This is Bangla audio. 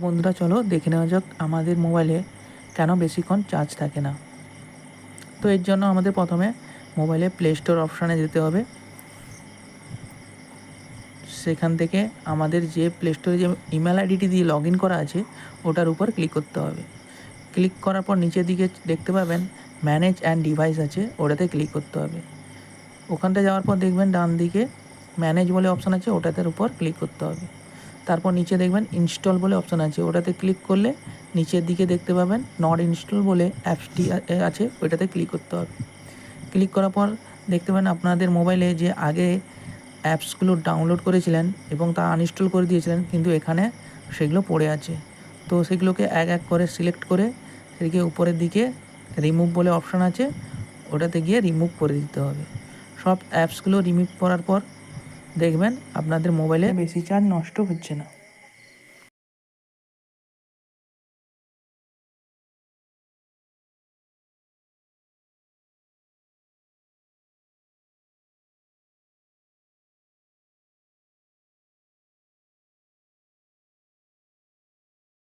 বন্ধুরা, চলো দেখে নেওয়া যাক আমাদের মোবাইলে কেন বেশিক্ষণ চার্জ থাকে না। তো এর জন্য আমাদের প্রথমে মোবাইলে প্লে স্টোর অপশানে যেতে হবে। সেখান থেকে আমাদের যে প্লে স্টোরে যে ইমেল আইডিটি দিয়ে লগ ইন করা আছে ওটার উপর ক্লিক করতে হবে। ক্লিক করার পর নিচের দিকে দেখতে পাবেন ম্যানেজ অ্যান্ড ডিভাইস আছে, ওটাতে ক্লিক করতে হবে। ওখানটা যাওয়ার পর দেখবেন ডান দিকে ম্যানেজ বলে অপশান আছে, ওটাতে উপর ক্লিক করতে হবে। তারপর নিচে দেখবেন ইনস্টল বলে অপশান আছে, ওটাতে ক্লিক করলে নিচের দিকে দেখতে পাবেন নট ইনস্টল বলে অ্যাপসটি আছে, ওইটাতে ক্লিক করতে হবে। ক্লিক করার পর দেখতে পাবেন আপনাদের মোবাইলে যে আগে অ্যাপসগুলো ডাউনলোড করেছিলেন এবং তা আনইনস্টল করে দিয়েছিলেন, কিন্তু এখানে সেগুলো পড়ে আছে। তো সেগুলোকে এক এক করে সিলেক্ট করে সেদিকে উপরের দিকে রিমুভ বলে অপশান আছে, ওটাতে গিয়ে রিমুভ করে দিতে হবে। সব অ্যাপসগুলো রিমুভ করার পর দেখবেন আপনাদের মোবাইলে বেশি চার্জ নষ্ট হচ্ছে না।